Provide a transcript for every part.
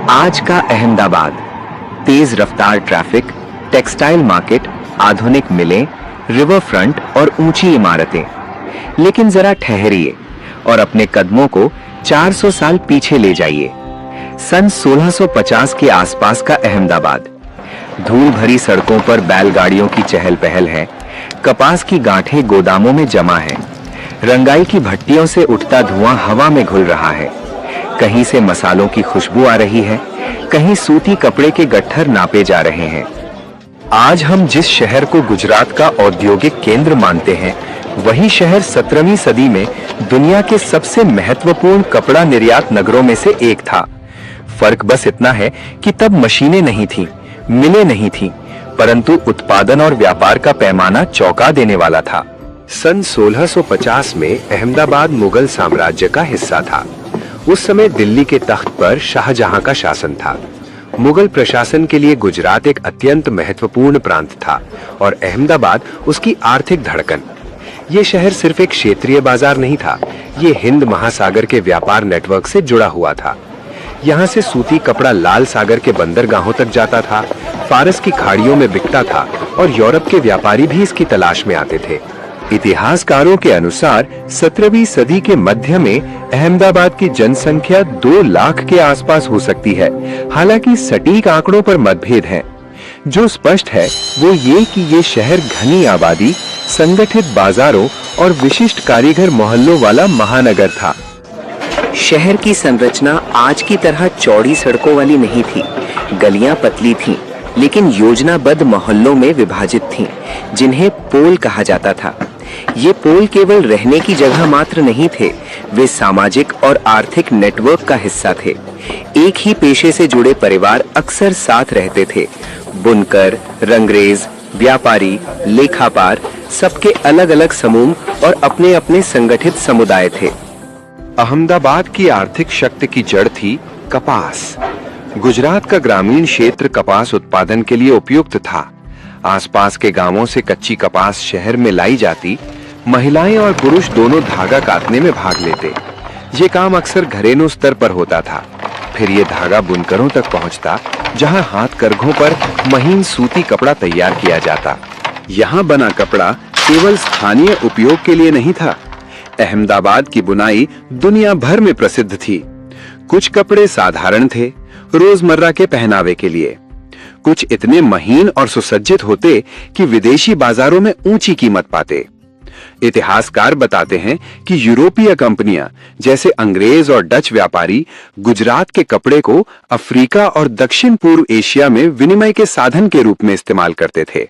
आज का अहमदाबाद, तेज रफ्तार ट्रैफिक, टेक्सटाइल मार्केट, आधुनिक मिलें, रिवर फ्रंट और ऊंची इमारतें। लेकिन जरा ठहरिए और अपने कदमों को 400 साल पीछे ले जाइए। सन 1650 के आसपास का अहमदाबाद। धूल भरी सड़कों पर बैलगाड़ियों की चहल पहल है। कपास की गांठें गोदामों में जमा है। रंगाई की भट्टियों से उठता धुआं हवा में घुल रहा है। कहीं से मसालों की खुशबू आ रही है, कहीं सूती कपड़े के गट्ठर नापे जा रहे हैं। आज हम जिस शहर को गुजरात का औद्योगिक केंद्र मानते हैं, वही शहर 17वीं सदी में दुनिया के सबसे महत्वपूर्ण कपड़ा निर्यात नगरों में से एक था। फर्क बस इतना है कि तब मशीनें नहीं थीं, मिलें नहीं थीं, परंतु उत्पादन और व्यापार का पैमाना चौंका देने वाला था। सन 1650 में अहमदाबाद मुगल साम्राज्य का हिस्सा था। उस समय दिल्ली के तख्त पर शाहजहां का शासन था। मुगल प्रशासन के लिए गुजरात एक अत्यंत महत्वपूर्ण प्रांत था और अहमदाबाद उसकी आर्थिक धड़कन। ये शहर सिर्फ एक क्षेत्रीय बाजार नहीं था, ये हिंद महासागर के व्यापार नेटवर्क से जुड़ा हुआ था। यहाँ से सूती कपड़ा लाल सागर के बंदरगाहों तक जाता था, फारस की खाड़ियों में बिकता था और यूरोप के व्यापारी भी इसकी तलाश में आते थे। इतिहासकारों के अनुसार 17वीं सदी के मध्य में अहमदाबाद की जनसंख्या 2 लाख के आसपास हो सकती है। हालांकि सटीक आंकड़ों पर मतभेद हैं। जो स्पष्ट है वो ये कि ये शहर घनी आबादी, संगठित बाजारों और विशिष्ट कारीगर मोहल्लों वाला महानगर था। शहर की संरचना आज की तरह चौड़ी सड़कों वाली नहीं थी। गलियां पतली थीं, लेकिन योजनाबद्ध मोहल्लों में विभाजित थीं, जिन्हें पोल कहा जाता था। ये पोल केवल रहने की जगह मात्र नहीं थे, वे सामाजिक और आर्थिक नेटवर्क का हिस्सा थे। एक ही पेशे से जुड़े परिवार अक्सर साथ रहते थे। बुनकर, रंगरेज, व्यापारी, लेखापार, सबके अलग अलग समूह और अपने अपने संगठित समुदाय थे। अहमदाबाद की आर्थिक शक्ति की जड़ थी कपास। गुजरात का ग्रामीण क्षेत्र कपास उत्पादन के लिए उपयुक्त था। आसपास के गांवों से कच्ची कपास शहर में लाई जाती। महिलाएं और पुरुष दोनों धागा काटने में भाग लेते। ये काम अक्सर घरेलू स्तर पर होता था। फिर ये धागा बुनकरों तक पहुंचता, जहां हाथ करघों पर महीन सूती कपड़ा तैयार किया जाता। यहाँ बना कपड़ा केवल स्थानीय उपयोग के लिए नहीं था। अहमदाबाद की बुनाई दुनिया भर में प्रसिद्ध थी। कुछ कपड़े साधारण थे, रोजमर्रा के पहनावे के लिए। कुछ इतने महीन और सुसज्जित होते कि विदेशी बाजारों में ऊंची कीमत पाते। इतिहासकार बताते हैं कि यूरोपीय कंपनियां जैसे अंग्रेज और डच व्यापारी गुजरात के कपड़े को अफ्रीका और दक्षिण पूर्व एशिया में विनिमय के साधन के रूप में इस्तेमाल करते थे।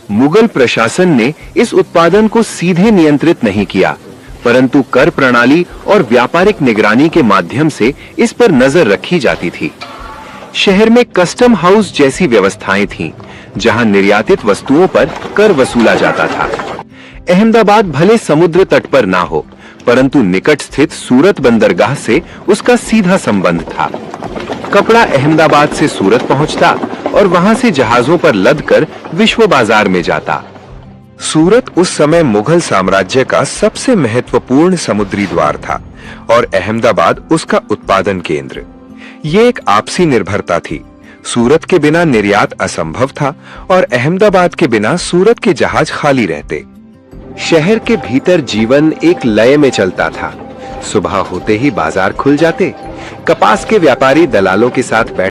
मुगल प्रशासन ने इस उत्पादन को सीधे नियंत्रित नहीं किया, परंतु कर प्रणाली और व्यापारिक निगरानी के माध्यम से इस पर नजर रखी जाती थी। शहर में कस्टम हाउस जैसी व्यवस्थाएं थीं, जहां निर्यातित वस्तुओं पर कर वसूला जाता था। अहमदाबाद भले समुद्र तट पर ना हो, परंतु निकट स्थित सूरत बंदरगाह से उसका सीधा संबंध था। कपड़ा अहमदाबाद से सूरत पहुंचता और वहां से जहाजों पर लदकर विश्व बाजार में जाता। सूरत उस समय मुगल साम्राज्य का सबसे महत्वपूर्ण समुद्री द्वार था और अहमदाबाद उसका उत्पादन केंद्र। ये एक आपसी निर्भरता थी। सूरत के बिना निर्यात असंभव था और अहमदाबाद के बिना सूरत के जहाज खाली रहते। शहर के भीतर जीवन एक लय में चलता था। सुबह होते ही बाजार खुल जाते। कपास के व्यापारी दलालों के साथ बैठ